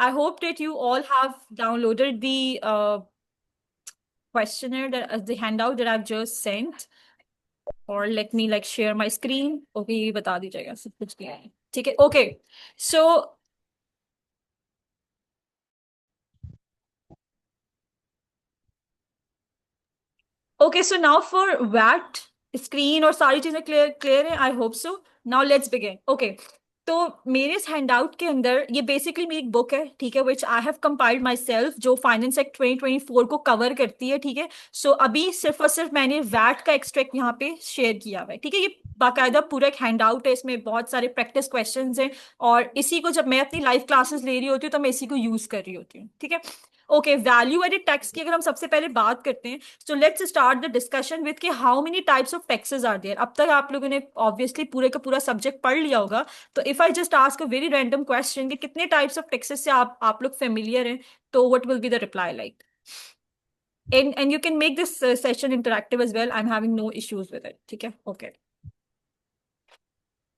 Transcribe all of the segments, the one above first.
I hope that you all have downloaded the questionnaire, the handout that I've just sent. Or let me like share my screen. Okay, ये बता दीजिएगा सब कुछ क्या है. ठीक है. Okay. So okay, so now for VAT, screen और सारी चीजें क्लियर है. I hope so. Now let's begin. Okay. तो मेरे इस हैंडआउट के अंदर ये बेसिकली मेरी एक बुक है, ठीक है, which I have compiled myself, जो फाइनेंस एक्ट 2024 को कवर करती है. ठीक है. सो अभी सिर्फ और सिर्फ मैंने वैट का एक्सट्रैक्ट यहाँ पे शेयर किया हुआ है. ठीक है. ये बाकायदा पूरा एक हैंडआउट है, इसमें बहुत सारे प्रैक्टिस क्वेश्चंस हैं. और इसी को जब मैं अपनी लाइव क्लासेस ले रही होती हूँ तो मैं इसी को यूज कर रही होती हूँ. ठीक है. ओके, वैल्यू एडेड टैक्स की अगर हम सबसे पहले बात करते हैं, so let's start the discussion with कि how many types of taxes are there. अब तक आप लोगों ने ऑब्वियसली पूरे का पूरा सब्जेक्ट पढ़ लिया होगा. तो if I just ask a very random question कि कितने टाइप्स ऑफ टैक्सेस से आप लोग फेमिलियर हैं, तो what will be the reply like? And you can make this session interactive as well. I'm having no issues with it. ठीक है. Okay.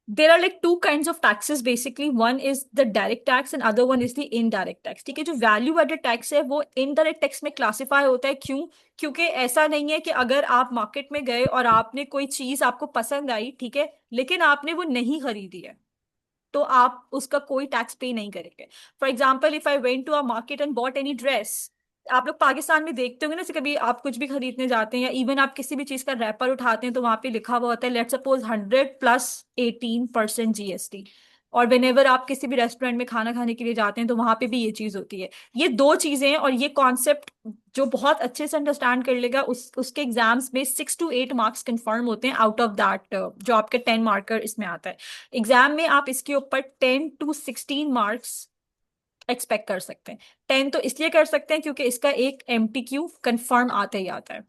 There are like two kinds of taxes basically. One is the direct tax and other one is the indirect tax. ठीक है. जो value added tax है वो indirect tax में classify होता है. क्यों? क्योंकि ऐसा नहीं है कि अगर आप मार्केट में गए और आपने कोई चीज आपको पसंद आई, ठीक है, लेकिन आपने वो नहीं खरीदी है, तो आप उसका कोई टैक्स पे नहीं करेंगे. For example, if I went to a market and bought any dress, आप लोग पाकिस्तान में देखते होंगे ना, जैसे कभी आप कुछ भी खरीदने जाते हैं या इवन आप किसी भी चीज का रैपर उठाते हैं तो वहां पे लिखा हुआ होता है लेट्स सपोज 100+18% जीएसटी. और वेन एवर आप किसी भी रेस्टोरेंट में खाना खाने के लिए जाते हैं तो वहां पे भी ये चीज होती है. ये दो चीजें हैं और ये कॉन्सेप्ट जो बहुत अच्छे से अंडरस्टैंड कर लेगा उसके एग्जाम्स में 6 to 8 मार्क्स कंफर्म होते हैं आउट ऑफ दैट, जो आपके 10 मार्कर इसमें आता है. एग्जाम में आप इसके ऊपर 10 to 16 मार्क्स एक्सपेक्ट कर सकते हैं. 10 तो इसलिए कर सकते हैं क्योंकि इसका एक एमटीक्यू कंफर्म आता ही आता है.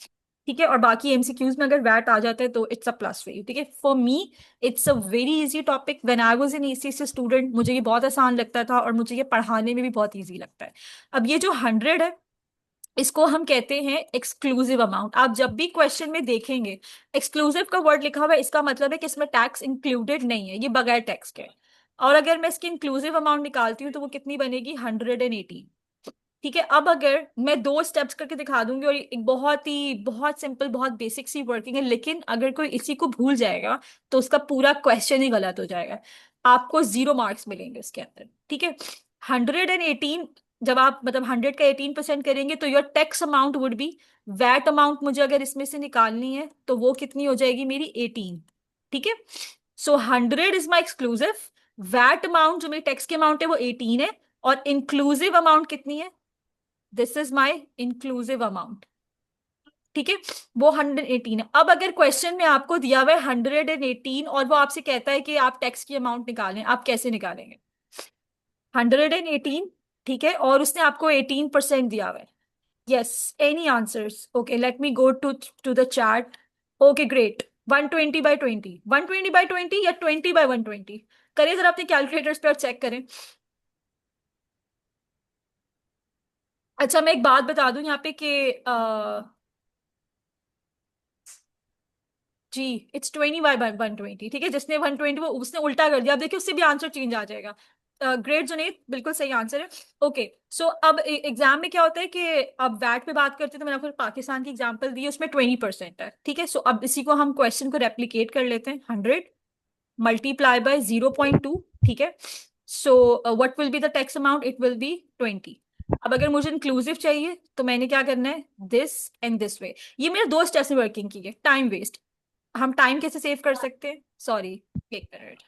ठीक है. और बाकी एमसीक्यूज में अगर वैट आ जाता है तो it's a plus for you. ठीक है. For me it's a very easy topic. When I was in ECC student मुझे ये बहुत आसान लगता था और मुझे ये पढ़ाने में भी बहुत इजी लगता है. अब ये जो 100 है, इसको हम कहते हैं एक्सक्लूसिव अमाउंट. आप जब भी क्वेश्चन में देखेंगे एक्सक्लूसिव का वर्ड लिखा हुआ है, इसका मतलब है कि इसमें टैक्स इंक्लूडेड नहीं है, ये बगैर टैक्स के. और अगर मैं इसकी इंक्लूसिव अमाउंट निकालती हूँ तो वो कितनी बनेगी? 118. ठीक है. अब अगर मैं दो स्टेप्स करके दिखा दूंगी और एक बहुत सिंपल बहुत बेसिक सी वर्किंग है, लेकिन अगर कोई इसी को भूल जाएगा तो उसका पूरा क्वेश्चन ही गलत हो जाएगा. आपको 0 मार्क्स मिलेंगे इसके अंदर. ठीक है. 118, जब आप मतलब 100 का 18% करेंगे तो your tax amount would be, VAT amount मुझे अगर इसमें से निकालनी है तो वो कितनी हो जाएगी मेरी? 18. ठीक है. So 100 is my exclusive. VAT amount जो मेरी टैक्स की अमाउंट है वो 18 है. और इंक्लूसिव अमाउंट कितनी है? This is my inclusive amount. ठीक है. वो 118 है. अब अगर क्वेश्चन में आपको दिया हुआ है 118 और वो आपसे कहता है कि आप टैक्स की अमाउंट निकालें, आप कैसे निकालेंगे? 118. ठीक है. और उसने आपको 18% दिया हुआ है. Yes. Any answers? Okay, let me go to the chat. Okay, great. 120/20, 120/20 या 20/120? करें जरा अपने कैलकुलेटर्स पे और चेक करें. अच्छा, मैं एक बात बता दूं यहाँ पे कि जी, इट्स 20/120. ठीक है. जिसने 120 वो उसने उल्टा कर दिया. अब देखिए उससे भी आंसर चेंज आ जाएगा. ग्रेट जुनेद, बिल्कुल सही आंसर है. ओके. सो अब एग्जाम में क्या होता है कि अब वैट पे बात करते हैं तो मैंने आपको पाकिस्तान की एग्जांपल दी, उसमें 20% है. ठीक है. सो अब इसी को हम क्वेश्चन को रेप्लिकेट कर लेते हैं. 100 × 0.2. ठीक है. So what will be the tax amount? It will be 20. अब अगर मुझे इंक्लूसिव चाहिए तो मैंने क्या करना है? This and this way. ये मेरे दो स्टेप्स में वर्किंग की है. Time waste. हम टाइम कैसे सेव कर सकते हैं? सॉरी, एक minute.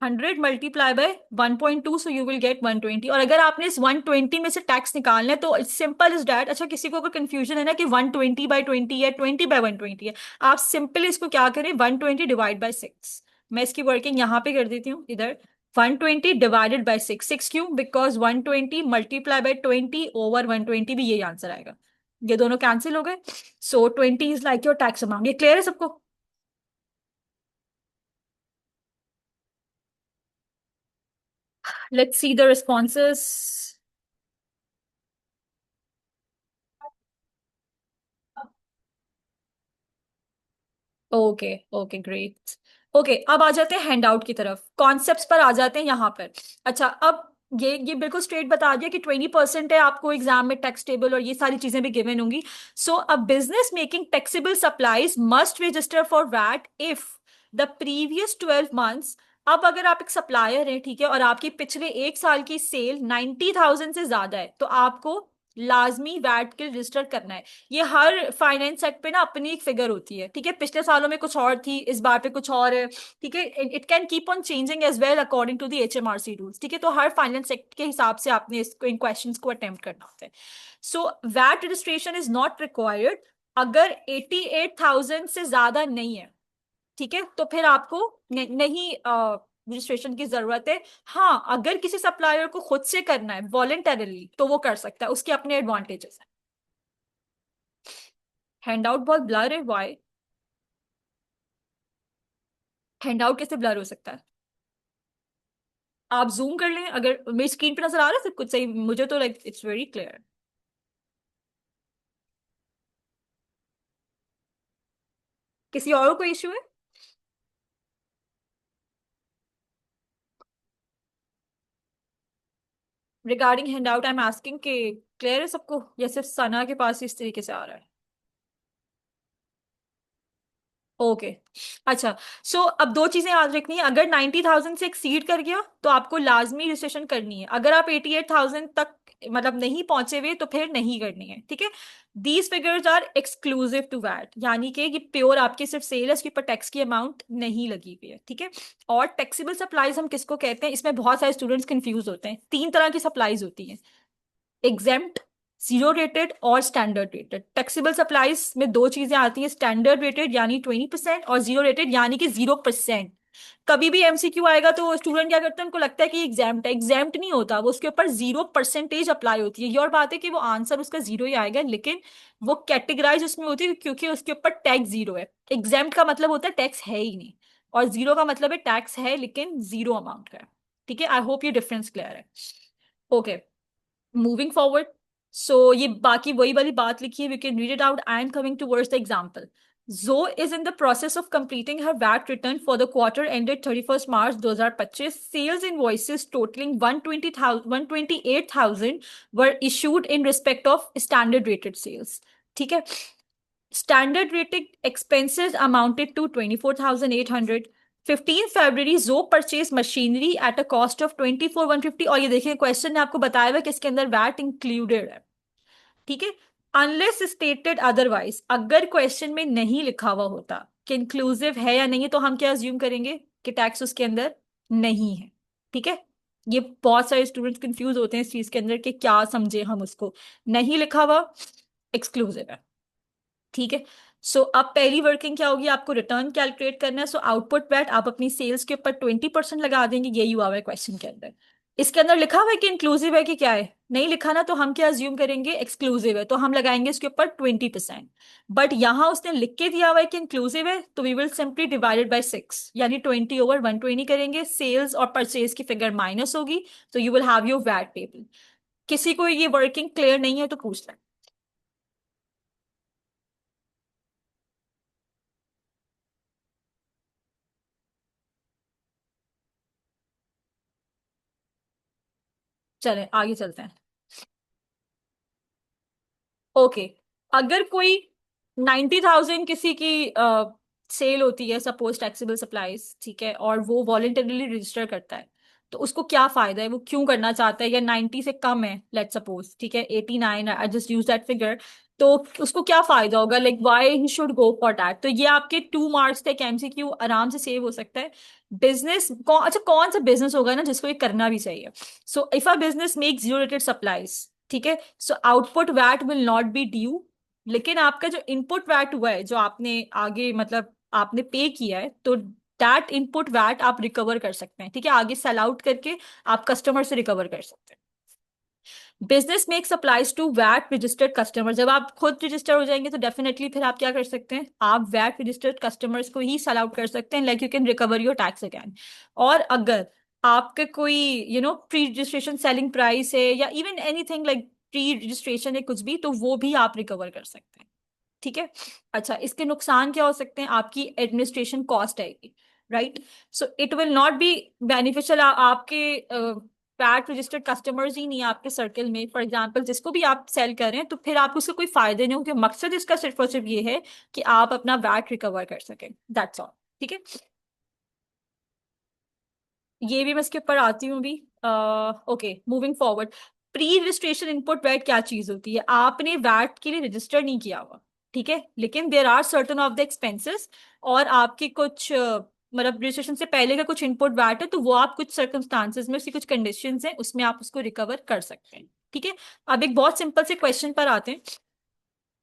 100 × 1.2, so you will get 120. और अगर आपने इस 120 में से टैक्स निकालना है तो इट्स सिंपल इज डैट. अच्छा, किसी को अगर कंफ्यूजन है ना कि 120/20 है 20/120 है, आप सिंपल इसको क्या करें? 120 ÷ 6. मैं इसकी वर्किंग यहाँ पे कर देती हूँ इधर. 120 ÷ 6. 6 क्यों? बिकॉज 120 × 20 / 120 भी यही आंसर आएगा. ये दोनों कैंसिल हो गए. सो 20 is like your tax amount. ये क्लियर है सबको? Let's see the responses. Okay okay great. Okay, अब आ जाते हैं हैंडआउट की तरफ, कॉन्सेप्ट्स पर आ जाते हैं यहाँ पर। अच्छा, अब ये बिल्कुल स्ट्रेट बता दिया कि 20% है आपको एग्जाम में टैक्स टेबल और ये सारी चीजें भी गिवन होंगी। So a business making taxable supplies must register for VAT if the previous 12 months. अब अगर आप एक सप्लायर हैं, ठीक है, और आपकी पिछले एक साल की सेल 90,000 से ज्यादा है, तो आपको लाजमी वैट के रजिस्टर करना है। ये हर फाइनेंस एक्ट पे ना अपनी एक फिगर होती है, ठीक है, पिछले सालों में कुछ और थी, इस बार पे कुछ और है, ठीक है। It can keep on changing as well according to the HMRC rules, ठीक है। तो हर फाइनेंस एक्ट के हिसाब से आपने इसको इन क्वेश्चंस को अटेम्प्ट करना होता है। So VAT registration is not required अगर 88,000 से ज्यादा नहीं है, ठीक है, तो फिर आपको नहीं रजिस्ट्रेशन की जरूरत है। हाँ, अगर किसी सप्लायर को खुद से करना है वॉलेंटरली तो वो कर सकता है, उसके अपने एडवांटेजेस हैं। हैंडआउट बहुत ब्लर है, वाई? हैंडआउट कैसे ब्लर हो सकता है? आप जूम कर लें, अगर मेरी स्क्रीन पे नजर आ रहा है सब कुछ सही, मुझे तो लाइक इट्स वेरी क्लियर। किसी और को इश्यू है? Regarding handout I am asking कि क्लियर है सबको, या सिर्फ सना के पास इस तरीके से आ रहा है? ओके। अच्छा, सो अब दो चीजें याद रखनी है, अगर 90,000 से एक्सीड कर गया तो आपको लाजमी रजिस्ट्रेशन करनी है, अगर आप 88,000 तक मतलब नहीं पहुंचे हुए तो फिर नहीं करनी है, ठीक है। These figures are exclusive to VAT, यानी कि ये प्योर आपके सिर्फ सेल है, उसके ऊपर टैक्स की अमाउंट नहीं लगी हुई है, ठीक है। और टैक्सेबल सप्लाईज हम किसको कहते हैं, इसमें बहुत सारे स्टूडेंट्स कंफ्यूज होते हैं। तीन तरह की सप्लाईज होती हैं, एग्जेम्प्ट, जीरो रेटेड और स्टैंडर्ड रेटेड। टैक्सेबल सप्लाईज में दो चीजें आती हैं, स्टैंडर्ड रेटेड यानी 20% और जीरो रेटेड यानी कि 0%। कभी भी MCQ आएगा तो स्टूडेंट क्या करते हैं, उनको लगता है कि एग्जाम्प्ट है, एग्जाम्प्ट नहीं होता, वो उसके ऊपर 0% अप्लाई होती है। ये और बात है कि वो आंसर उसका जीरो ही आएगा, लेकिन वो कैटेगराइज उसमें होती है क्योंकि उसके ऊपर टैक्स जीरो है। एग्जाम्प्ट का मतलब होता है टैक्स है ही नहीं, और जीरो का मतलब है टैक्स है लेकिन जीरो अमाउंट का है, ठीक है। आई होप ये डिफरेंस क्लियर है। Okay, moving forward. सो ये बाकी वही वाली बात लिखी है, we can read it out. I am coming towards the example. Zoe is in the process of completing her VAT return for the quarter ended 31st March 2025. Sales invoices totaling 128,000 were issued in respect of standard rated sales. ठीक है, standard rated expenses amounted to 24,800. 15 February Zoe purchased machinery at a cost of 24,150। और ये देखिए question ने आपको बताया हुआ कि इसके अंदर वैट इंक्लूडेड है, ठीक है। अनलेस स्टेटेड अदरवाइज, अगर क्वेश्चन में नहीं लिखा हुआ होता कि इंक्लूसिव है या नहीं है, तो हम क्या अज्यूम करेंगे कि टैक्स उसके अंदर नहीं है, ठीक है। ये बहुत सारे स्टूडेंट्स कंफ्यूज होते हैं इस चीज के अंदर कि क्या समझे हम उसको, नहीं लिखा हुआ एक्सक्लूसिव है, ठीक है। सो अब पहली वर्किंग क्या होगी, आपको रिटर्न कैलकुलेट करना है। सो आउटपुट वैट आप अपनी सेल्स के ऊपर 20% लगा देंगे, यही हुआ हुआ है क्वेश्चन के अंदर। इसके अंदर लिखा हुआ है कि इंक्लूसिव है कि क्या है, नहीं लिखा ना, तो हम क्या अज्यूम करेंगे, एक्सक्लूसिव है, तो हम लगाएंगे इसके ऊपर 20%। बट यहां उसने लिख के दिया हुआ है कि इंक्लूसिव है, तो we will simply divided by 6, यानी 20/120 करेंगे। सेल्स और परचेज की फिगर माइनस होगी, तो you will have your VAT payable. किसी को ये वर्किंग क्लियर नहीं है तो पूछ लें। चलें आगे चलते हैं। ओके, अगर कोई 90,000 किसी की सेल होती है, सपोज टैक्सेबल सप्लाईज, ठीक है, और वो वॉलेंटरली रजिस्टर करता है, तो उसको क्या फायदा है, वो क्यों करना चाहता है, या 90 से कम है लेट सपोज, ठीक है, 89, I just use that figure, तो उसको क्या फायदा होगा, like why he should go for that. तो ये आपके 2 मार्क्स तक MCQ आराम से सेव हो सकता है। बिजनेस अच्छा कौन सा बिजनेस होगा ना जिसको ये करना भी चाहिए। So if a business make zero rated supplies, ठीक है, so output VAT will not be due, लेकिन आपका जो इनपुट वैट हुआ है, जो आपने आगे मतलब आपने पे किया है, तो दैट इनपुट वैट आप रिकवर कर सकते हैं, ठीक है, आगे सेल आउट करके आप कस्टमर से रिकवर कर सकते हैं। Business makes applies to VAT registered customer, जब आप खुद रजिस्टर हो जाएंगे तो डेफिनेटली फिर आप क्या कर सकते हैं, आप वैट रजिस्टर्ड कस्टमर्स को ही सेल आउट कर सकते हैं, like you can recover your tax again. और अगर आपका कोई प्री रजिस्ट्रेशन सेलिंग प्राइस है, या even anything like pre registration है कुछ भी, तो वो भी आप रिकवर कर सकते हैं। ठीक है। अच्छा, इसके नुकसान क्या हो सकते हैं? आपकी एडमिनिस्ट्रेशन कॉस्ट आएगी, right? So it will not be beneficial आपके पैट रजिस्टर्ड कस्टमर्स ही नहीं है आपके सर्कल में, फॉर एग्जांपल जिसको भी आप सेल कर रहे हैं, तो फिर आपको उसका कोई फायदा नहीं हो, क्योंकि मकसद इसका सिर्फ और सिर्फ ये है कि आप अपना वैट रिकवर कर सकें, दैट्स ऑल। ठीक है। ये भी मैं इसके ऊपर आती हूँ भी। Okay, moving forward. Pre registration input VAT क्या चीज होती है? आपने वैट के लिए रजिस्टर नहीं किया हुआ, ठीक है, लेकिन there are certain of the expenses, और आपके कुछ मतलब रजिस्ट्रेशन से पहले का कुछ इनपुट वैट है, तो वो आप कुछ सर्कमस्टांसेस में, उसकी कुछ कंडीशंस हैं, उसमें आप उसको रिकवर कर सकते हैं। ठीक है। अब एक बहुत सिंपल से क्वेश्चन पर आते हैं।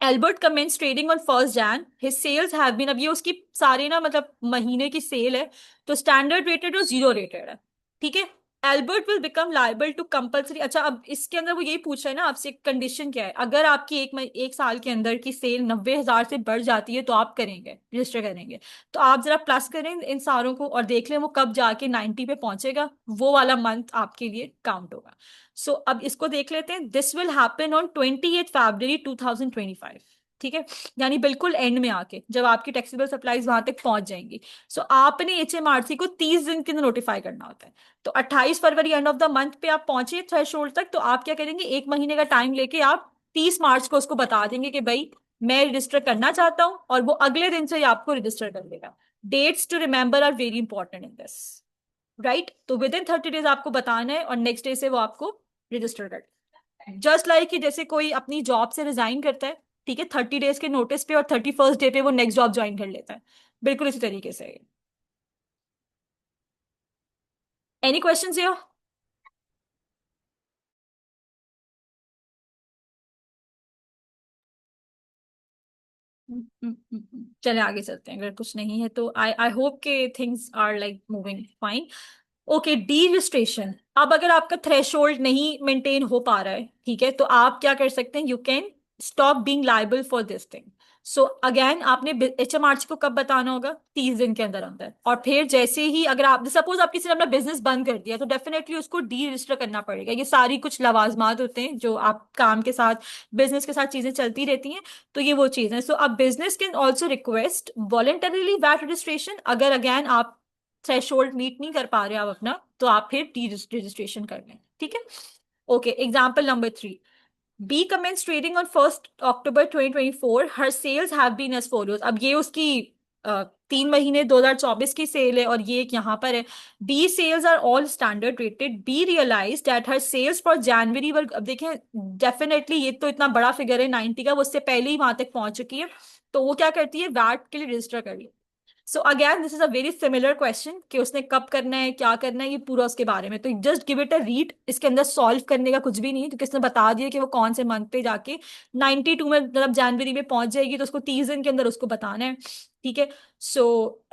Albert commences trading on 1 Jan, his sales have been, अब ये उसकी सारे ना मतलब महीने की सेल है, तो स्टैंडर्ड रेटेड और जीरो रेटेड है। ठीक है। Albert will become liable to compulsory, अच्छा अब इसके अंदर वो यही पूछ रहा है ना आपसे, कंडीशन क्या है? अगर आपकी एक साल के अंदर की सेल 90,000 से बढ़ जाती है, तो आप करेंगे, रजिस्टर करेंगे। तो आप जरा प्लस करें इन सारों को और देख लें वो कब जाके 90 पे पहुंचेगा, वो वाला मंथ आपके लिए काउंट होगा। सो अब इसको देख लेते हैं। दिस विल हैपन ऑन 28 फरवरी 2025। ठीक है। यानी बिल्कुल एंड में आके, जब आपकी टैक्सेबल सप्लाईज वहां तक पहुंच जाएंगी। सो आपने HMRC को 30 दिन के अंदर नोटिफाई करना होता है। तो 28 फरवरी एंड ऑफ द मंथ पे आप पहुंचे थ्रेशोल्ड तक, तो आप क्या करेंगे, एक महीने का टाइम लेके आप 30 मार्च को उसको बता देंगे कि भाई मैं रजिस्टर करना चाहता हूं, और वो अगले दिन से ही आपको रजिस्टर कर देगा। Dates to remember are very important in this, right? तो विद इन 30 डेज आपको बताना है, और नेक्स्ट डे से वो आपको रजिस्टर कर, जस्ट लाइक कि जैसे कोई अपनी जॉब से रिजाइन करता है, ठीक है, 30 डेज के नोटिस पे, और 31st डे पे वो नेक्स्ट जॉब ज्वाइन कर लेता है, बिल्कुल इसी तरीके से। Any question yo? चले आगे चलते हैं, अगर कुछ नहीं है तो आई आई होप के things are like moving fine. Okay, deregistration. अब अगर आपका थ्रेशोल्ड नहीं मेंटेन हो पा रहा है, ठीक है, तो आप क्या कर सकते हैं? You can stop being liable for this thing. So again आपने HMRC को कब बताना होगा? 30 दिन के अंदर अंदर। और फिर जैसे ही अगर आप सपोज आप किसी ने अपना बिजनेस बंद कर दिया, तो डेफिनेटली उसको डी रजिस्टर करना पड़ेगा। ये सारी कुछ लवाजमात होते हैं जो आप काम के साथ, बिजनेस के साथ चीजें चलती रहती हैं, तो ये वो चीज है। सो अब business can also request voluntarily VAT registration, अगर अगेन आप थ्रेशोल्ड मीट नहीं कर पा रहे आप अपना, तो आप फिर डी रजिस्ट्रेशन कर लें। ठीक है। Okay, example number 3। B commences trading on 1 October 2024, her sales have been as follows. अब ये उसकी 3 महीने 2024 की सेल है, और ये एक यहाँ पर है। B sales are all standard rated. B realise that her sales for January were, अब देखें डेफिनेटली ये तो इतना बड़ा फिगर है 90 का, वो उससे पहले ही वहां तक पहुंच चुकी है, तो वो क्या करती है, वैट के लिए रजिस्टर कर लिया। So again this is a very similar question कि उसने कब करना है, क्या करना है, ये पूरा उसके बारे में, तो just give it a read. इसके अंदर सॉल्व करने का कुछ भी नहीं है, क्योंकि उसने बता दिया कि वो कौन से मंथ पे जाके 92 में, मतलब जनवरी में पहुंच जाएगी, तो उसको 30 दिन के अंदर उसको बताना है। ठीक है। सो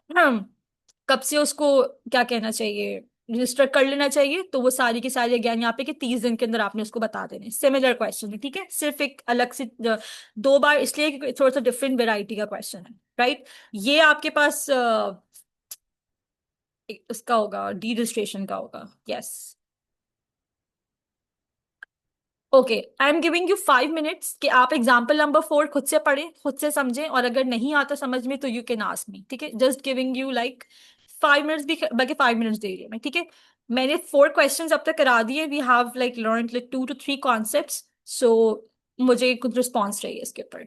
कब से उसको क्या कहना चाहिए, रजिस्टर कर लेना चाहिए, तो वो सारी की सारी अगेन यहाँ पे कि 30 दिन के अंदर आपने उसको बता देने। सिमिलर क्वेश्चन है, ठीक है, सिर्फ एक अलग से 2 बार, इसलिए कि थोड़ा सा डिफरेंट वेराइटी का क्वेश्चन है, राइट? ये आपके पास उसका होगा, डी रजिस्ट्रेशन का होगा, yes. Okay, I am giving you 5 minutes कि आप एग्जाम्पल नंबर 4 खुद से पढ़ें, खुद से समझें, और अगर नहीं आता समझ में तो यू कैन आस्क मी। ठीक है, just giving you like 5 minutes, भी बाकी 5 मिनट्स दे रही है मैं। ठीक है। मैंने 4 क्वेश्चंस अब तक करा दिए। We have like learn like 2 to 3 concepts. So मुझे कुछ रिस्पॉन्स चाहिए इसके ऊपर।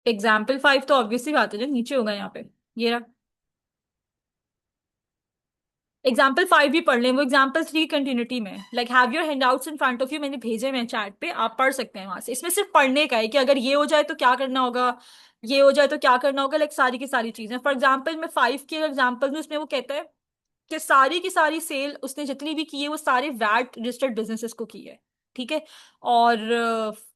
एग्जाम्पल 5 तो ऑब्वियसली बात है जो नीचे होगा यहाँ पे, ये रहा। एग्जाम्पल 5 भी पढ़ लें, वो एग्जाम्पल 3 कंटिन्यूटी में। Like have your hand outs in front of you, मैंने भेजे मैं चैट पे, आप पढ़ सकते हैं वहां से। इसमें सिर्फ पढ़ने का है कि अगर ये हो जाए तो क्या करना होगा, ये हो जाए तो क्या करना होगा, लाइक सारी की सारी चीजें। फॉर एग्जाम्पल मैं 5 की एग्जाम्पल में, उसमें वो कहता है कि सारी की सारी सेल उसने जितनी भी की है, वो सारे वैट रजिस्टर्ड बिजनेसेस को की है। ठीक है। और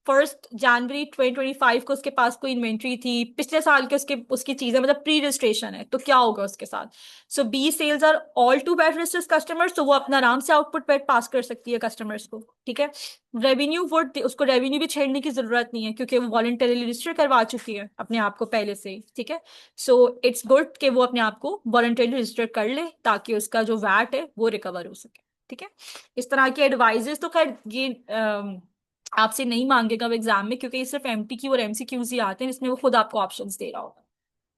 1 जनवरी 2025 को उसके पास कोई इन्वेंट्री थी पिछले साल के, उसके उसकी चीजें मतलब प्री रजिस्ट्रेशन है, तो क्या होगा उसके साथ? So B sales are all to VAT registers customers, तो वो अपना आराम से आउटपुट बैट पास कर सकती है कस्टमर्स को, ठीक है। रेवेन्यू वुड, उसको रेवेन्यू भी छेड़ने की जरूरत नहीं है क्योंकि वो वॉलंटरीली रजिस्टर करवा चुकी है अपने आप को पहले से ही, ठीक है। सो इट्स गुड कि वो अपने आप को वॉलंटरीली रजिस्टर कर ले ताकि उसका जो वैट है वो रिकवर हो सके, ठीक है। इस तरह के एडवाइजेस तो खैर ये आपसे नहीं मांगेगा वो एग्जाम में, क्योंकि ये सिर्फ एमटीक्यू और एमसीक्यूज ही आते हैं जिसमें वो खुद आपको ऑप्शंस दे रहा होगा।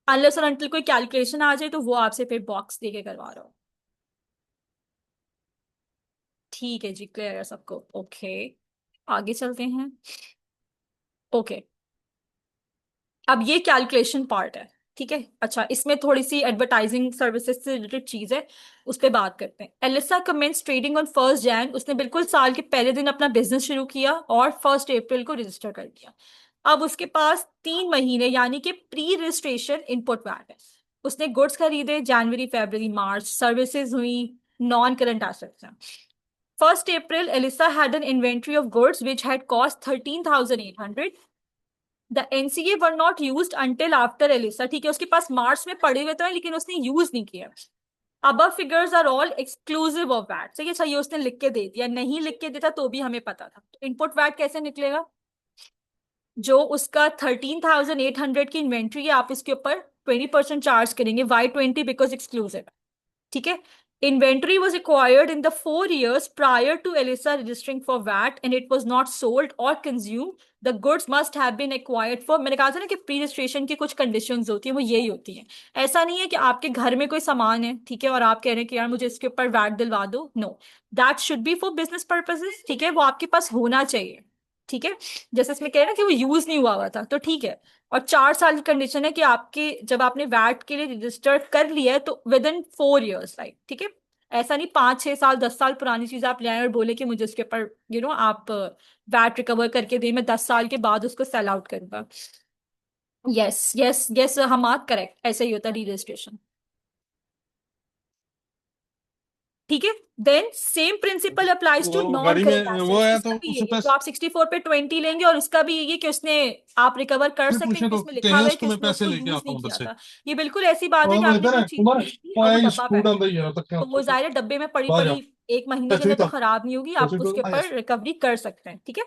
अनलेस और अनटिल कोई कैलकुलेशन आ जाए तो वो आपसे फिर बॉक्स दे के करवा रहा हो। ठीक है जी, क्लियर है सबको? ओके, आगे चलते हैं। ओके, अब ये कैलकुलेशन पार्ट है, ठीक है। अच्छा, इसमें थोड़ी सी एडवर्टाइजिंग सर्विसेज से रिलेटेड चीज है, उस पर बात करते हैं। Elisa commences trading on 1 Jan, उसने बिल्कुल साल के पहले दिन अपना बिजनेस शुरू किया और 1 अप्रैल को रजिस्टर कर दिया। अब उसके पास 3 महीने यानी कि प्री रजिस्ट्रेशन इनपुट वैट है। उसने गुड्स खरीदे जनवरी फरवरी मार्च, सर्विसेज हुई, नॉन करंट एसेट्स हैं। 1 April Elisa had an inventory of goods which had cost 13,800। The NCA were not use until after Elisa, ठीक है, उसके पास मार्च में पड़े हुए थे लेकिन उसने यूज नहीं किया। अब figures are all exclusive of VAT, ठीक है। अच्छा, ये उसने लिख के दे दिया, नहीं लिख के देता तो भी हमें पता था। तो इनपुट वैट कैसे निकलेगा? जो उसका 13,800 की इन्वेंट्री है, आप उसके ऊपर 20% चार्ज करेंगे। वाई 20 बिकॉज एक्सक्लूसिव, ठीक है। Inventory was acquired in the 4 years prior to Elisa registering for VAT and it was not sold or consumed. The goods must have been acquired for, मैंने कहा था ना कि प्री रजिस्ट्रेशन की कुछ conditions होती हैं, वो यही होती हैं। ऐसा नहीं है कि आपके घर में कोई सामान है, ठीक है, और आप कह रहे हैं कि यार मुझे इसके ऊपर वैट दिलवा दो। No, that should be for business purposes, ठीक है, वो आपके पास होना चाहिए, ठीक है। जैसे इसमें कह रहे हैं कि वो यूज नहीं हुआ था, तो ठीक है। और 4 साल की कंडीशन है कि आपके जब आपने वैट के लिए रजिस्टर कर लिया है तो विद इन 4 इयर्स, राइट, ठीक है। ऐसा नहीं 5 6 साल 10 साल पुरानी चीज आप ले आए और बोले कि मुझे उसके ऊपर आप वैट रिकवर करके दे, मैं 10 साल के बाद उसको सेल आउट करूंगा। यस यस यस, हम करेक्ट, ऐसा ही होता है डी रजिस्ट्रेशन, ठीक है। Then same principle applies to वो नॉन गाड़ी करंट में वो एसेट्स, है इसका तो भी उससे यही है। तो पैसे आप 64 पे 20 लेंगे और उसका भी यही है कि उसने, आप रिकवर कर फिर सकते हैं पूछे क्योंकि तो इसमें लिखा कहते हैं हुआ है कि उसको मैं उसने पैसे उसको लेके यूज आता नहीं हूँ उधर किया से। था। ये बिल्कुल ऐसी बात है कि और आपने इधर कोई है चीज तुम्हारे खरीदी और वो वो डब्बा स्कूटर पैक है, अंदर ही है तक क्या तो वो जाहिर है डब्बे में पड़ी आ पड़ी जाओ 1 महीने के पैसे अंदर भी तो था खराब नहीं होगी, आप पैसे तो उसके आया ऊपर रिकवरी कर सकते हैं, ठीक है।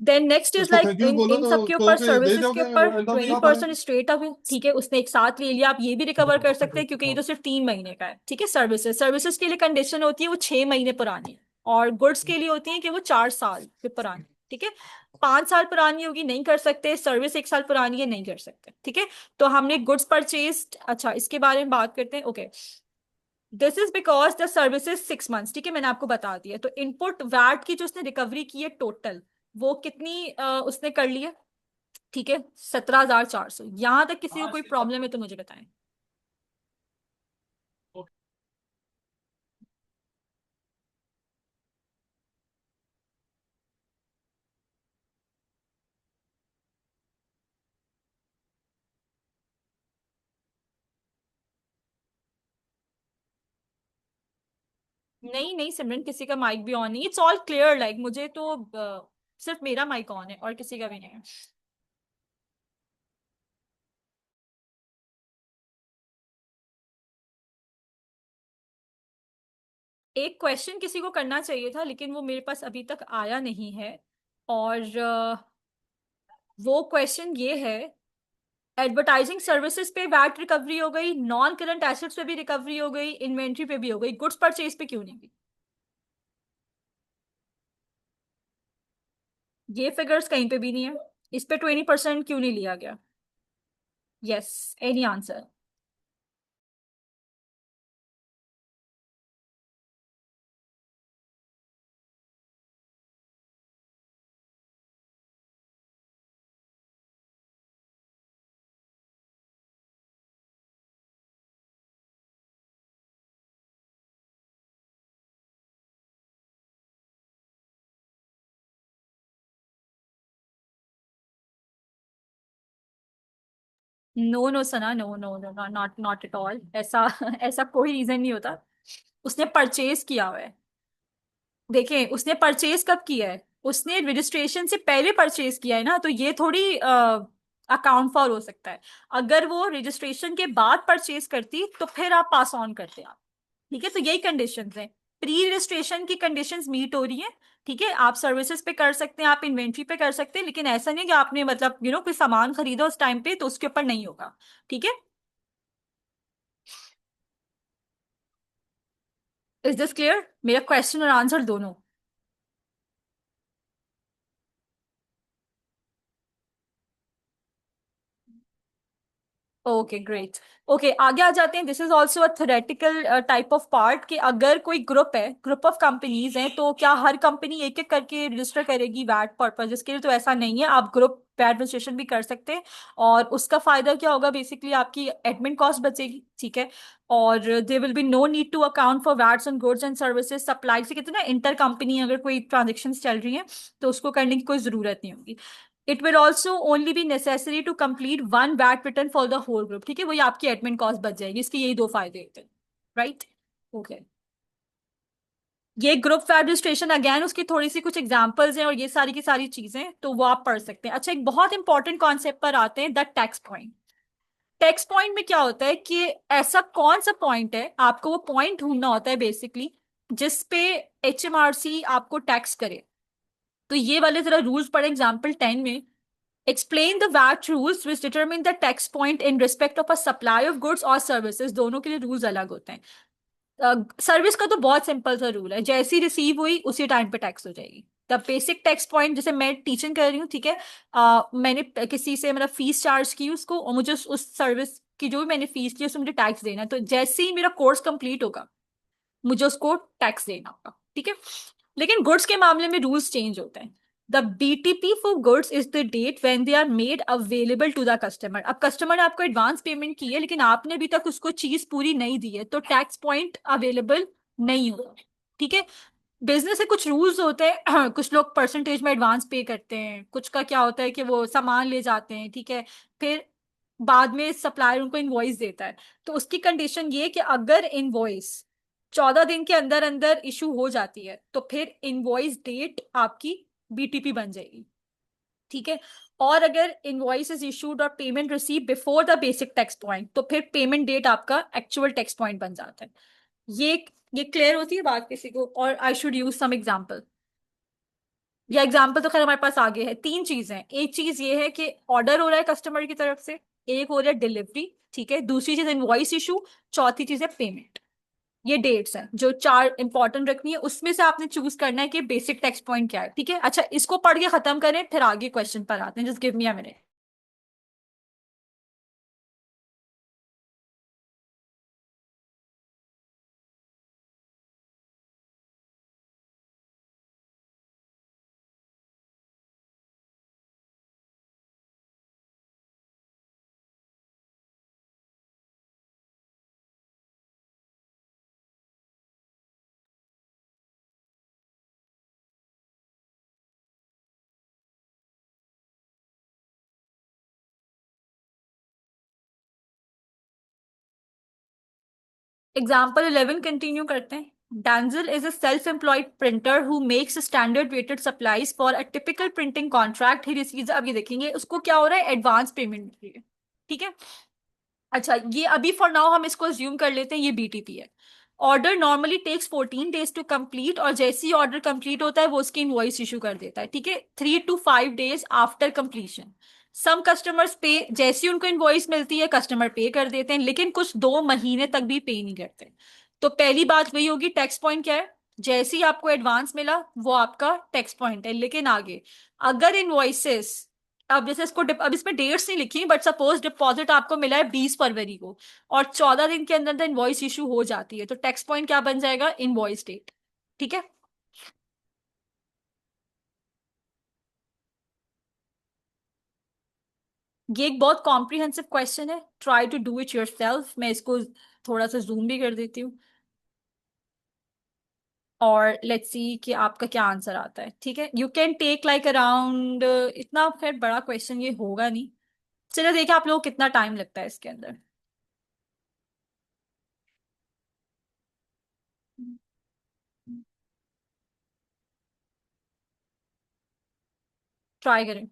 देन नेक्स्ट इज उसको लाइक थैंक यू इन बोलो इन तो सब के ऊपर कहोगे दे सर्विसेज के दोगे ऊपर एकदम ट्वेंटी यहाँ पर परसेंट स्ट्रेट अवे, ठीक है, उसने एक साथ ले लिया, आप ये भी रिकवर कर सकते हैं क्योंकि ये तो सिर्फ 3 महीने का है, ठीक है। सर्विसेज सर्विसेज के लिए कंडीशन होती है वो 6 महीने पुरानी है, और गुड्स के लिए होती है कि वो 4 साल के पुरानी, ठीक है। 5 साल पुरानी होगी नहीं कर सकते, सर्विस 1 साल पुरानी है नहीं कर सकते, ठीक है। तो हमने गुड्स परचेज, अच्छा इसके बारे में बात करते हैं। Okay, this is because the services 6 months, ठीक है, मैंने आपको बता दिया। तो इनपुट वैट की जो उसने रिकवरी की है टोटल, वो कितनी उसने कर ली है, ठीक है, 17,400। यहां तक किसी को कोई प्रॉब्लम है तो मुझे बताएं। नहीं नहीं सिमरन, किसी का माइक भी ऑन नहीं, इट्स ऑल क्लियर, लाइक मुझे तो सिर्फ मेरा माइक ऑन है और किसी का भी नहीं है। एक क्वेश्चन किसी को करना चाहिए था लेकिन वो मेरे पास अभी तक आया नहीं है, और वो क्वेश्चन ये है, एडवर्टाइजिंग सर्विसेज पे वैट रिकवरी हो गई, नॉन करंट एसेट्स पे भी रिकवरी हो गई, इन्वेंट्री पे भी हो गई, गुड्स परचेज पे क्यों नहीं हुई? ये फिगर्स कहीं पे भी नहीं है, इस पे 20% क्यों नहीं लिया गया? Yes, any answer? No no Sana, no no no, not not at all, ऐसा ऐसा कोई रीजन नहीं होता। उसने परचेज किया हुआ है। देखें, उसने परचेज कब किया है, उसने रजिस्ट्रेशन से पहले परचेज किया है ना, तो ये थोड़ी अकाउंट फॉर हो सकता है। अगर वो रजिस्ट्रेशन के बाद परचेज करती तो फिर आप पास ऑन करते आप। ठीक है, तो यही कंडीशंस हैं। प्री रजिस्ट्रेशन की कंडीशंस मीट हो रही हैं। ठीक है, आप सर्विसेज पे कर सकते हैं, आप इन्वेंट्री पे कर सकते हैं, लेकिन ऐसा नहीं कि आपने मतलब कोई सामान खरीदा उस टाइम पे तो उसके ऊपर नहीं होगा। ठीक है। इज दिस क्लियर, मेरा क्वेश्चन और आंसर दोनों? Okay great. ओके, आगे आ जाते हैं। This is also a theoretical type of part कि अगर कोई ग्रुप है, ग्रुप ऑफ कंपनीज हैं, तो क्या हर कंपनी एक एक करके रजिस्टर करेगी वैट पर्पज के लिए? तो ऐसा नहीं है, आप ग्रुप वैट रजिस्ट्रेशन भी कर सकते हैं। और उसका फायदा क्या होगा, बेसिकली आपकी एडमिन कॉस्ट बचेगी। ठीक है। और there will be no need to account for VATs on goods and services supply से, कहते हैं ना, इंटर कंपनी अगर कोई ट्रांजेक्शन चल रही है तो उसको करने की कोई जरूरत नहीं होगी। It will also only be necessary to complete one VAT return for the whole group. ठीक है, वही आपकी एडमिन कॉस्ट बच जाएगी। इसके यही दो फायदे होते हैं। राइट। ओके। ये ग्रुप वैट रजिस्ट्रेशन अगेन उसकी थोड़ी सी कुछ एग्जांपल्स हैं और ये सारी की सारी चीजें तो वो आप पढ़ सकते हैं। अच्छा, एक बहुत इंपॉर्टेंट कॉन्सेप्ट पर आते हैं, the tax point. Tax point में क्या होता है कि ऐसा कौन सा पॉइंट है, आपको वो पॉइंट ढूंढना होता है बेसिकली, जिसपे HMRC आपको टैक्स करे। तो ये वाले जरा रूल्स पढ़े एग्जाम्पल 10 में। Explain the VAT rules which determine the tax point in respect of a supply of goods और सर्विसेज। दोनों के लिए रूल्स अलग होते हैं। सर्विस का तो बहुत सिंपल सा रूल है, जैसी रिसीव हुई उसी टाइम पे टैक्स हो जाएगी। द बेसिक टैक्स पॉइंट, जैसे मैं टीचिंग कर रही हूँ, ठीक है, मैंने किसी से मतलब फीस चार्ज की उसको, और मुझे उस सर्विस की जो भी मैंने फीस ली उसमें मुझे टैक्स देना है। तो जैसे ही मेरा कोर्स कंप्लीट होगा मुझे उसको टैक्स देना होगा। ठीक है। लेकिन गुड्स के मामले में रूल्स चेंज होते हैं। The BTP for goods is the date when they are made available to the customer. अब कस्टमर ने आपको एडवांस पेमेंट की है लेकिन आपने अभी तक उसको चीज पूरी नहीं दी है, तो टैक्स पॉइंट अवेलेबल नहीं होगा। ठीक है। बिजनेस से कुछ रूल्स होते हैं कुछ लोग परसेंटेज में एडवांस पे करते हैं, कुछ का क्या होता है कि वो सामान ले जाते हैं। ठीक है। फिर बाद में सप्लायर उनको इनवॉइस देता है। तो उसकी कंडीशन ये है कि अगर इनवॉइस 14 दिन के अंदर अंदर इशू हो जाती है तो फिर इनवॉइस डेट आपकी BTP बन जाएगी। ठीक है। और अगर इनवॉइस इज इशूड और payment receive before the basic tax point तो फिर पेमेंट डेट आपका एक्चुअल टैक्स पॉइंट बन जाता है। ये ये क्लियर होती है बात किसी को? और I should use some example, या एग्जाम्पल तो खैर हमारे पास आगे है। तीन चीजें, एक चीज ये है कि ऑर्डर हो रहा है कस्टमर की तरफ से, एक हो रहा है डिलीवरी, ठीक है, दूसरी चीज इनवॉइस इशू, चौथी चीज है पेमेंट। ये डेट्स हैं जो चार इंपॉर्टेंट रखनी है, उसमें से आपने चूज करना है कि बेसिक टैक्स पॉइंट क्या है। ठीक है। अच्छा, इसको पढ़ के खत्म करें फिर आगे क्वेश्चन पर आते हैं। Just give me a minute. Example 11 continue करते हैं। Danzel is a self-employed printer who makes standard rated supplies for a typical printing contract he receives। अब ये देखेंगे उसको क्या हो रहा है, एडवांस पेमेंट मिल रही है। ठीक है। अच्छा, ये अभी फॉर नाउ हम इसको ज्यूम कर लेते हैं ये BTP है। Order normally takes 14 days to complete, और जैसे ही ऑर्डर कंप्लीट होता है वो उसकी इनवॉइस इशू कर देता है। ठीक है, 3 to 5 days after completion. Some customers pay, जैसी उनको इनवॉइस मिलती है कस्टमर पे कर देते हैं, लेकिन कुछ 2 महीने तक भी पे नहीं करते। तो पहली बात वही होगी, टैक्स पॉइंट क्या है? जैसे ही आपको एडवांस मिला वो आपका टैक्स पॉइंट है। लेकिन आगे अगर इनवॉइसेस, अब जैसे इसको अब इसमें डेट्स नहीं लिखी, बट सपोज डिपॉजिट आपको मिला है 20 फरवरी को और 14 दिन के अंदर अंदर इनवॉइस इशू हो जाती है, तो टैक्स पॉइंट क्या बन जाएगा, इनवॉइस डेट। ठीक है। ये एक बहुत कॉम्प्रिहेंसिव क्वेश्चन है, try to do it yourself. मैं इसको थोड़ा सा जूम भी कर देती हूँ और लेट्स सी कि आपका क्या आंसर आता है। ठीक है, you can take like around, इतना खैर बड़ा क्वेश्चन ये होगा नहीं। चलो देखिए आप लोगों को कितना टाइम लगता है इसके अंदर। ट्राई करें।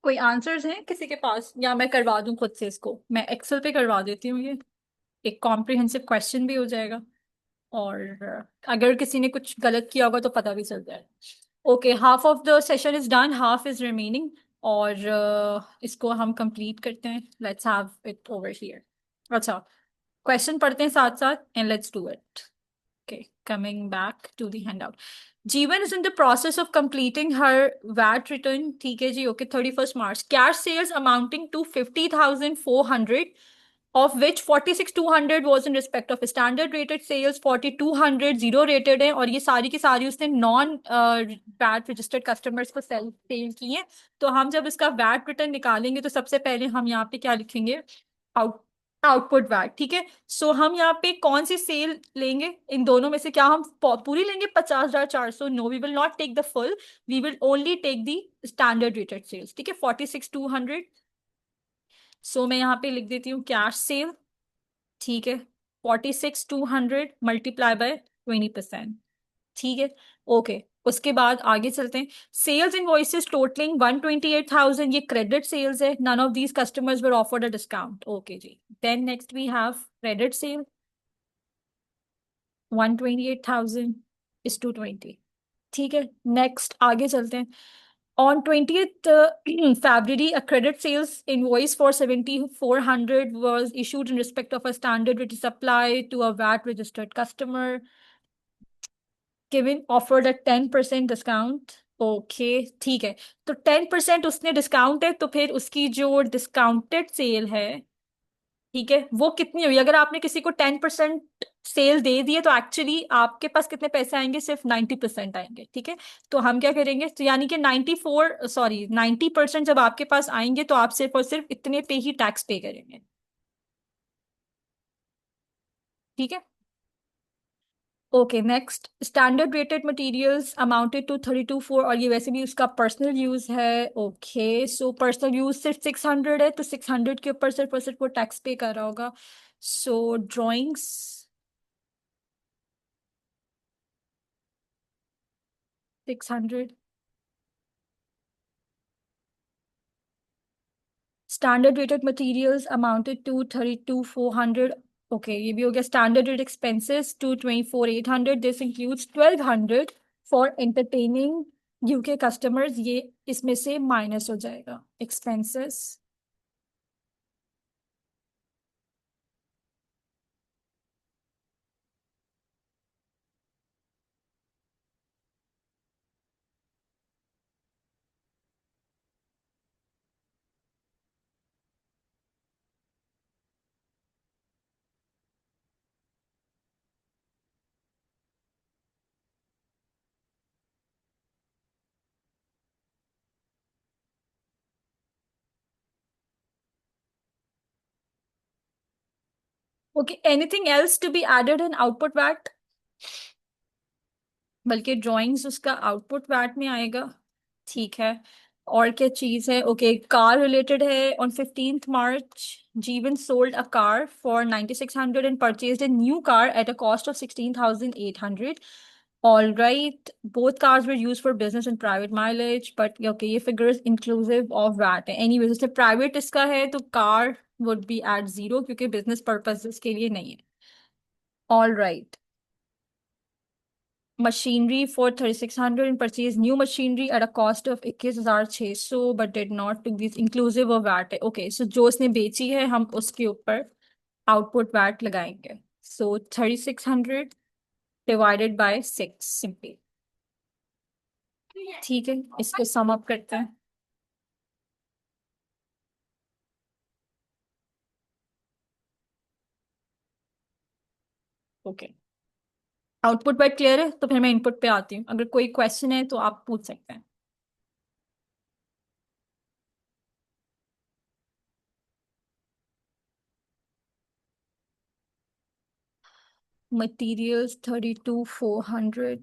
कोई आंसर्स हैं किसी के पास, या मैं करवा दूं खुद से इसको? मैं एक्सेल पे करवा देती हूँ ये, एक कॉम्प्रिहेंसिव क्वेश्चन भी हो जाएगा, और अगर किसी ने कुछ गलत किया होगा तो पता भी चल जाएगा। Okay, half of the session is done, half is remaining, और इसको हम कंप्लीट करते हैं। Let's have it over here. अच्छा, क्वेश्चन पढ़ते हैं साथ साथ, and let's do it. Okay, coming back to the handout. Jeevan is in the process of completing her VAT return. ठीक है जी, okay, 31st March. Cash sales amounting to 50,400, of which 46,200 was in respect of standard rated sales, 4,200 zero rated है, और ये सारी की सारी उसने non VAT registered customers को सेल की है। तो हम जब इसका VAT रिटर्न निकालेंगे तो सबसे पहले हम यहाँ पे क्या लिखेंगे? आउट आउटपुट वैट, ठीक है। सो हम यहाँ पे कौन सी सेल लेंगे इन दोनों में से? क्या हम पूरी लेंगे 50,400? No, we will not take the full, we will only take the standard rated sales, ठीक है, 46,200। सो मैं यहाँ पे लिख देती हूँ कैश सेल, ठीक है, 46,200 मल्टीप्लाई बाय 20%, ठीक है। ओके, उसके बाद आगे चलते हैं। सेल्स इनवॉइसेस टोटलिंग 128,000, ये क्रेडिट सेल्स है, none of these customers were offered a discount, okay जी। Then next we have credit sale 128,000 is 220, ठीक है। नेक्स्ट आगे चलते हैं। On 20th February, a credit sales invoice for 7,400 was issued in respect of a standard which is applied to a VAT registered customer. Given offered a 10% discount. Okay, ठीक है। तो 10% उसने discount है, तो फिर उसकी जो डिस्काउंटेड सेल है, ठीक है, वो कितनी हुई? अगर आपने किसी को 10% सेल दे दी है तो एक्चुअली आपके पास कितने पैसे आएंगे? सिर्फ 90% आएंगे, ठीक है। तो हम क्या करेंगे, तो यानी कि 90% जब आपके पास आएंगे तो आप सिर्फ और सिर्फ इतने पे ही टैक्स पे करेंगे, ठीक है। Okay, next standard rated materials amounted to 32,400, और ये वैसे भी उसका पर्सनल यूज है। ओके, सो पर्सनल यूज सिर्फ 600 है, तो 600 के ऊपर सिर्फ और सिर्फ वो टैक्स पे कर रहा होगा। So drawings 600, standard rated materials amounted to 32,400। Okay, ये भी हो गया। Standard rate expenses to 24,800, this includes 1,200 for entertaining UK customers, ये इसमें से माइनस हो जाएगा expenses. Okay, anything else to be added in output VAT? बल्कि ड्राइंग्स उसका आउटपुट वैट में आएगा, ठीक है। और क्या चीज है? ओके, कार रिलेटेड है। On 15th March, Jeevan sold a car for 9,600 and purchased a new car at a cost of 16,800। All right, both cars were use for business and private mileage, but okay, ये figures inclusive of VAT है। Anyways, उससे private इसका है तो car would be at zero, क्योंकि business purposes के लिए नहीं है। All right, machinery for 3,600 and purchase new machinery at a cost of 21,600 but did not took this inclusive of VAT है। ओके, सो जो उसने बेची है हम उसके ऊपर आउटपुट वैट लगाएंगे। सो 3,600 डिवाइडेड बाय 6 सिंपली, ठीक है। इसको सम अप करते हैं। ओके, आउटपुट वैट क्लियर है, तो फिर मैं इनपुट पे आती हूँ। अगर कोई क्वेश्चन है तो आप पूछ सकते हैं। Materials 32,400।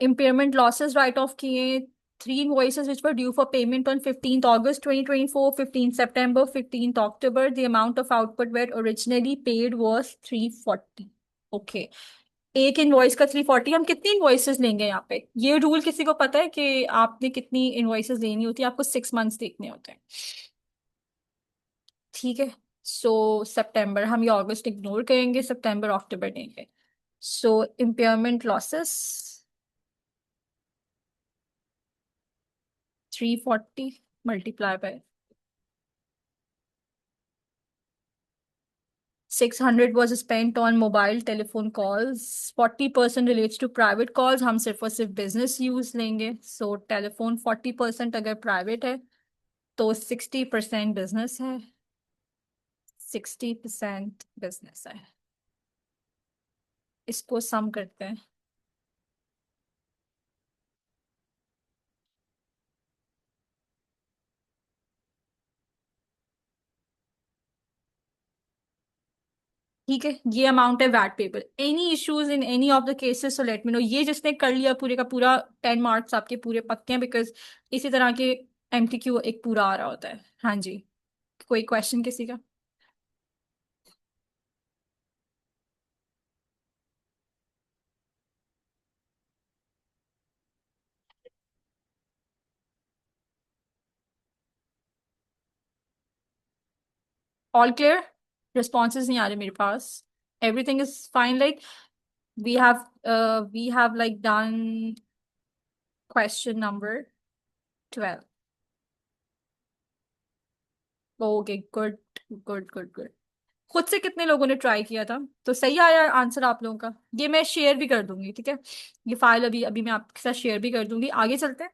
impairment losses write off किए, three invoices which were due for payment on 15th August 2024, 15th September, 15th October. The amount of output where originally paid was 340। Okay, एक इनवॉइस का 340। हम कितनी इनवॉइसेस लेंगे यहाँ पे? ये रूल किसी को पता है कि आपने कितनी इनवॉइसेस लेनी होती है? आपको 6 मंथ्स देखने होते हैं, ठीक है। सो सितंबर, हम ये अगस्त इग्नोर करेंगे, सितंबर अक्टूबर देंगे। So impairment losses 340 multiply by 600 was spent on mobile telephone calls, 40% relates to private calls, हम सिर्फ और सिर्फ बिजनेस यूज लेंगे, सो टेलीफोन 40% अगर प्राइवेट है तो 60% बिजनेस है, 60% बिजनेस है। इसको सम करते हैं। ठीक है, ये अमाउंट है VAT payable. Any issues in any of the cases so let me know. ये जिसने कर लिया पूरे का पूरा 10 मार्क्स आपके पूरे पक्के हैं, बिकॉज इसी तरह के एमटीक्यू एक पूरा आ रहा होता है। हाँ जी, कोई क्वेश्चन किसी का? All clear? रिस्पॉन्सेज नहीं आ रहे मेरे पास। Everything is fine, like we have we have like done question number 12। Okay, good good good good. खुद से कितने लोगों ने ट्राई किया था? तो सही आया आंसर आप लोगों का। ये मैं शेयर भी कर दूंगी, ठीक है? ये फाइल अभी अभी मैं आपके साथ शेयर भी कर दूंगी। आगे चलते हैं।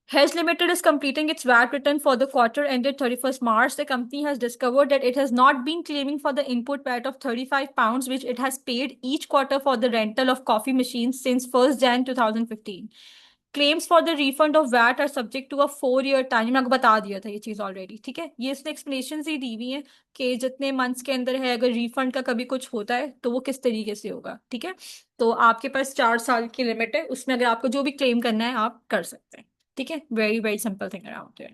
Hess Limited is completing its VAT return for the quarter ended 31st March. The company has discovered that it has not been claiming for the input VAT of £35, which it has paid each quarter for the rental of coffee machines since 1st Jan 2015. Claims for the refund of VAT are subject to a 4 year time। मैंने आपको बता दिया था ये चीज already, ठीक है? ये इसने एक्सप्लेनेशन ही दी हुई है कि जितने मंथ्स के अंदर है, अगर रिफंड का कभी कुछ होता है तो वो किस तरीके से होगा, ठीक है? तो आपके पास 4 साल की लिमिट है, उसमें अगर आपको जो भी क्लेम करना है आप कर सकते हैं। ठीक है, very very simple thing around है।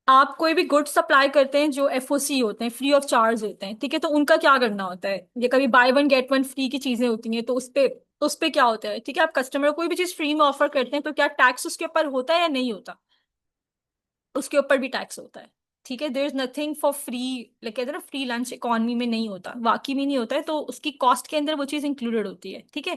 आप कोई भी गुड सप्लाई करते हैं जो एफओसी होते हैं, फ्री ऑफ चार्ज होते हैं, ठीक है? तो उनका क्या करना होता है? ये कभी by one get one free की चीजें होती हैं, तो उस पे क्या होता है, ठीक है? आप कस्टमर को कोई भी चीज फ्री में ऑफर करते हैं तो क्या टैक्स उसके ऊपर होता है या नहीं होता? उसके ऊपर भी टैक्स होता है। ठीक है, there is nothing for free. Like कहते हैं ना, फ्री लंच इकोनॉमी में नहीं होता, वाकई में नहीं होता है, तो उसकी कॉस्ट के अंदर वो चीज इंक्लूडेड होती है। ठीक है,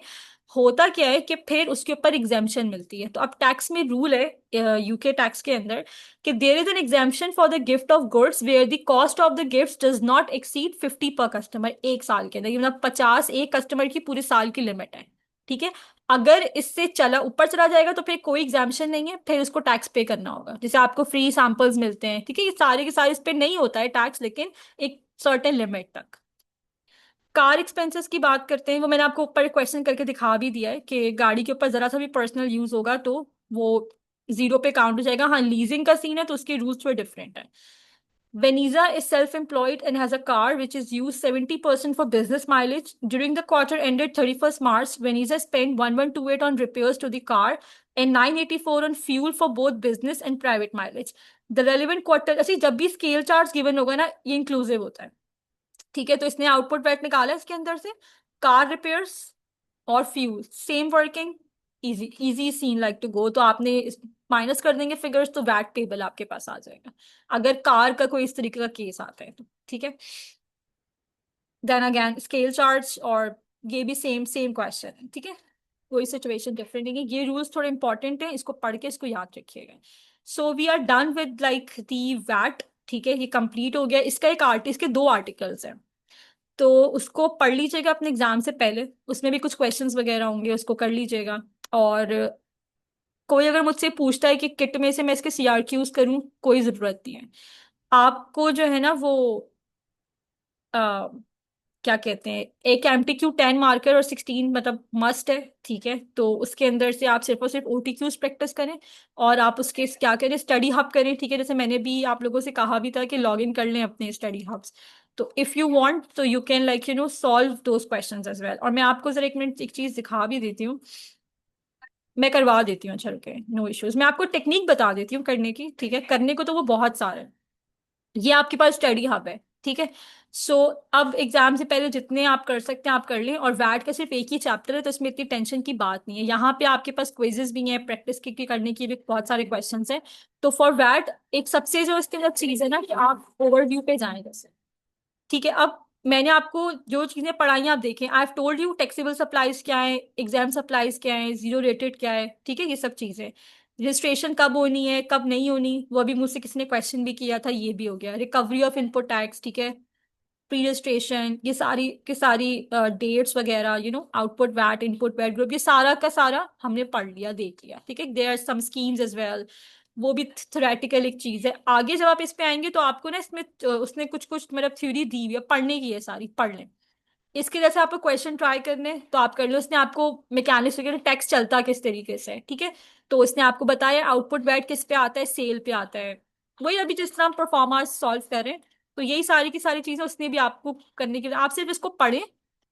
होता क्या है कि फिर उसके ऊपर एग्जाम्पशन मिलती है। तो अब टैक्स में रूल है यूके टैक्स के अंदर कि there is an exemption for the gift of goods where the cost of the gift does not exceed 50 per customer एक साल के अंदर। ये मतलब 50 एक कस्टमर की पूरे साल की लिमिट है। ठीक है, अगर इससे चला ऊपर चला जाएगा तो फिर कोई एग्जाम्पशन नहीं है, फिर उसको टैक्स पे करना होगा। जैसे आपको फ्री सैंपल्स मिलते हैं, ठीक है, ये सारे के सारे इस पे नहीं होता है टैक्स, लेकिन एक सर्टेन लिमिट तक। कार एक्सपेंसेस की बात करते हैं, वो मैंने आपको ऊपर क्वेश्चन करके दिखा भी दिया है कि गाड़ी के ऊपर जरा सा भी पर्सनल यूज होगा तो वो जीरो पे काउंट हो जाएगा। हाँ, लीजिंग का सीन है तो उसके रूल्स थोड़े डिफरेंट है। Veniza is self-employed and has a car which is used 70% for business mileage. During the quarter ended 31st March, Veniza spent 1128 on repairs to the car and 984 on fuel for both business and private mileage. The relevant quarter, ऐसे जब भी scale charge given होगा ना, ये inclusive होता है। ठीक है, तो इसने आउटपुट वैट निकाला है इसके अंदर से। कार रिपेयर्स और fuel same working, easy easy seen like to go. तो आपने माइनस कर देंगे फिगर्स तो वैट टेबल आपके पास आ जाएगा, अगर कार का कोई इस तरीके का केस आता है तो। ठीक है, देन अगेन स्केल चार्ज और ये भी सेम सेम क्वेश्चन है। ठीक है, कोई सिचुएशन डिफरेंट नहीं है। ये रूल्स थोड़े इंपॉर्टेंट हैं, इसको पढ़ के इसको याद रखिएगा। So we are done with like the VAT. ठीक है, ये कंप्लीट हो गया। इसका एक आर्टिस्ट के 2 आर्टिकल्स हैं, तो उसको पढ़ लीजिएगा अपने एग्जाम से पहले। उसमें भी कुछ क्वेश्चंस वगैरह होंगे, उसको कर लीजिएगा। और कोई अगर मुझसे पूछता है कि किट में से मैं इसके सीआरक्यूज करूं, कोई जरूरत नहीं है। आपको जो है ना वो आ, क्या कहते हैं, एक एमटीक्यू 10 मार्कर और 16 मतलब मस्ट है। ठीक है, तो उसके अंदर से आप सिर्फ और सिर्फ ओटीक्यूज प्रैक्टिस करें और आप उसके क्या करें, स्टडी हब करें। ठीक है, जैसे मैंने भी आप लोगों से कहा भी था कि लॉग इन कर लें अपने स्टडी हब्स। तो इफ यू वांट तो you can like solve those questions as well. और मैं आपको जरा एक मिनट एक चीज दिखा भी देती हूँ। मैं करवा देती हूँ, चल के नो इश्यूज। मैं आपको टेक्निक बता देती हूँ करने की। ठीक है, करने को तो वो बहुत सारा है। ये आपके पास स्टडी हब है। ठीक है, सो अब एग्जाम से पहले जितने आप कर सकते हैं आप कर लें। और वैट का सिर्फ एक ही चैप्टर है तो इसमें इतनी टेंशन की बात नहीं है। यहाँ पे आपके पास क्विजेस भी हैं, प्रैक्टिस की करने की भी बहुत सारे क्वेश्चंस हैं। तो फॉर वैट एक सबसे जो इसके अंदर चीज है ना कि आप ओवरव्यू पे जाएं जैसे। ठीक है, अब मैंने आपको जो चीजें पढ़ाई आप देखें, I have told you taxable supplies क्या है, एग्जाम सप्लाईज क्या है, जीरो रेटेड क्या है, ठीक है, ये सब चीजें। रजिस्ट्रेशन कब होनी है कब नहीं होनी, वो अभी मुझसे किसी ने क्वेश्चन भी किया था, ये भी हो गया। रिकवरी ऑफ इनपुट टैक्स, ठीक है, प्री रजिस्ट्रेशन, ये सारी की सारी डेट्स वगैरह, output VAT, input VAT group, ये सारा का सारा हमने पढ़ लिया, देख लिया, ठीक है। There are some schemes as well, वो भी थ्योरेटिकल एक चीज है। आगे जब आप इस पे आएंगे तो आपको ना इसमें उसने कुछ कुछ मतलब थ्योरी दी हुई है, पढ़ने की है, सारी पढ़ लें। इसके जैसे आपको क्वेश्चन ट्राई करने तो आप कर लो। उसने आपको मैकेनिक्स वगैरह टैक्स चलता किस तरीके से है, ठीक है, तो उसने आपको बताया आउटपुट वैट किस पे आता है, सेल पे आता है। वही अभी जिस तरह हम परफॉर्मेंस सॉल्व करें, तो यही सारी की सारी चीजें उसने भी आपको करने के लिए, आप सिर्फ इसको पढ़ें।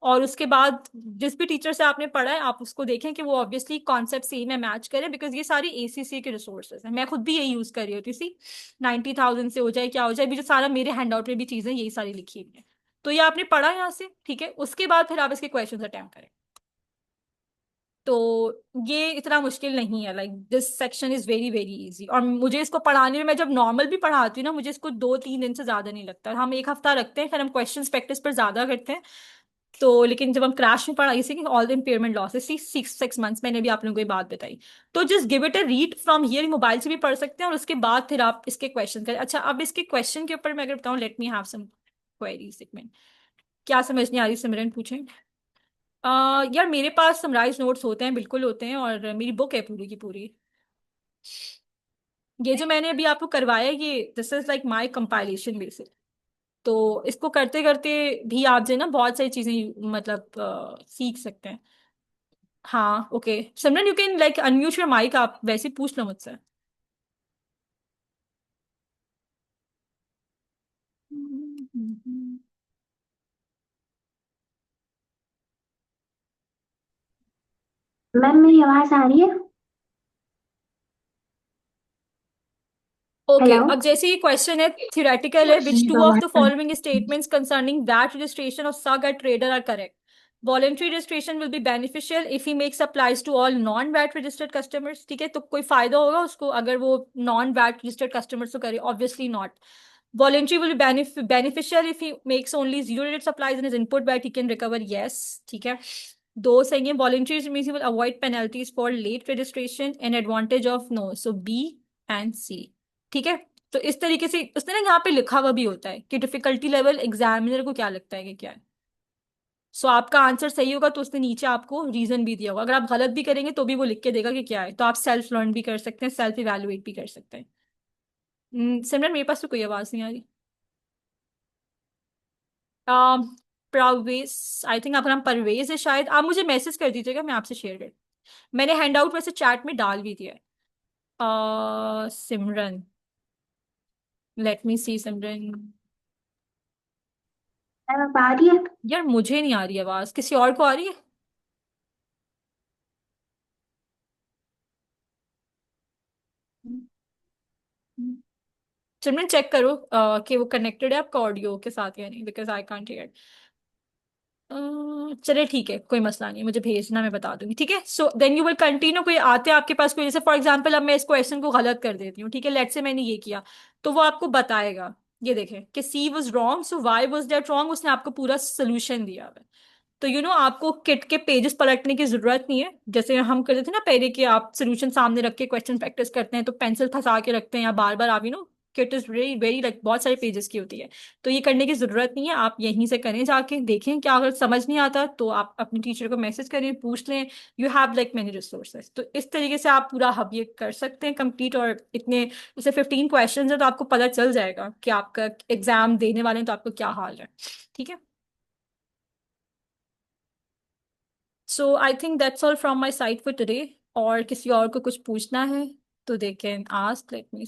और उसके बाद जिस भी टीचर से आपने पढ़ा है आप उसको देखें कि वो ऑब्वियसली कॉन्सेप्ट सेम है, मैच करे, बिकॉज ये सारी एसीसी के रिसोर्सेज हैं। मैं खुद भी यही यूज कर रही होती थी। 90,000 से हो जाए क्या हो जाए, अभी जो सारा मेरे हैंडआउट में भी चीजें यही सारी लिखी हुई है। तो ये आपने पढ़ा यहाँ से, ठीक है, उसके बाद फिर आप इसके क्वेश्चंस अटेम्प्ट करें। तो ये इतना मुश्किल नहीं है, like this section is very very easy. और मुझे इसको पढ़ाने में, मैं जब नॉर्मल भी पढ़ाती हूँ ना, मुझे इसको 2-3 दिन से ज्यादा नहीं लगता। हम एक हफ्ता रखते हैं, फिर हम क्वेश्चन प्रैक्टिस पर ज्यादा करते हैं। तो लेकिन जब हम क्रैश में पढ़ाई थी all the impairment losses, 6 6 months, मैंने भी आप लोगों को ये बात बताई। तो just give it a read from here, mobile से भी पढ़ सकते हैं, और उसके बाद फिर आप इसके क्वेश्चन करें। अच्छा, अब इसके क्वेश्चन के ऊपर मैं अगर बताऊँ, let me have some queries. क्या समझ नहीं आ रही सिमरन, पूछें। यार मेरे पास समराइज नोट्स होते हैं, बिल्कुल होते हैं, और मेरी बुक है पूरी की पूरी। ये जो मैंने अभी आपको करवाया, ये this is like my compilation basic. तो इसको करते करते भी आप जो है ना बहुत सारी चीजें मतलब सीख सकते हैं। हाँ okay, Simran you can like unmute your mic, आप वैसे पूछ लो मुझसे। मैम मेरी आवाज आ रही है? Okay, hello. अब जैसे ये क्वेश्चन है, थियोरेटिकल है, विच टू ऑफ द आवाज following statements concerning that registration of सग एट trader are correct? Voluntary registration will be beneficial if he makes applies to all non-VAT registered customers, ठीक है, तो कोई फायदा होगा उसको अगर वो non-VAT registered customers को करे? Obviously not. Voluntary will be beneficial if he makes only zero rate supplies in his input VAT, he can recover, yes, ठीक है। दो सही है। Voluntary means he will avoid penalties for late registration and advantage of no, so B and C, ठीक है। तो इस तरीके से उसने ना यहाँ पे लिखा हुआ भी होता है कि डिफिकल्टी लेवल एग्जामिनर को क्या लगता है कि क्या है। सो आपका आंसर सही होगा तो उसने नीचे आपको रीजन भी दिया होगा, अगर आप गलत भी करेंगे तो भी वो लिख के देगा कि क्या है। तो आप सेल्फ लर्न भी कर सकते हैं, सेल्फ इवेलुएट भी कर सकते हैं। सिमरन मेरे पास तो कोई आवाज नहीं आ रही। परवेज, आई थिंक आपका नाम परवेज है शायद, आप मुझे मैसेज कर दीजिएगा, मैं आपसे शेयर कर। मैंने हैंड आउट वैसे चैट में डाल भी दिया है। सिमरन, लेट मी सी सिमरन। मैम आ रही है? यार मुझे नहीं आ रही आवाज, किसी और को आ रही है? सिमरन चेक करो कि वो कनेक्टेड है आपका ऑडियो के साथ या नहीं, बिकॉज आई कांट हियर। चलिए ठीक है, कोई मसला नहीं, मुझे भेजना, मैं बता दूंगी, ठीक है। So then you will continue. कोई आते हैं आपके पास कोई, जैसे फॉर एग्जांपल अब मैं इस क्वेश्चन को गलत कर देती हूँ, ठीक है, लेट से मैंने ये किया, तो वो आपको बताएगा। ये देखें कि C was wrong, so why was that wrong, उसने आपको पूरा सोल्यूशन दिया हुआ है। तो आपको किट के पेजेस पलटने की जरूरत नहीं है, जैसे हम करते थे ना पहले कि आप सोल्यूशन सामने रख के क्वेश्चन प्रैक्टिस करते हैं, तो पेंसिल फंसा के रखते हैं या बार बार आप kit is very very like बहुत सारे पेजेस की होती है। तो ये करने की जरूरत नहीं है, आप यहीं से करें, जाके देखें क्या, अगर समझ नहीं आता तो आप अपने टीचर को मैसेज करें, पूछ लें। You have like many resources, तो इस तरीके से आप पूरा हब ये कर सकते हैं कंप्लीट। और इतने जैसे 15 क्वेश्चन है तो आपको पता चल जाएगा कि आपका एग्जाम देने वाले हैं तो आपको क्या हाल है, ठीक है। So I think that's all from my side for today. और किसी और को कुछ पूछना है तो they can ask, let me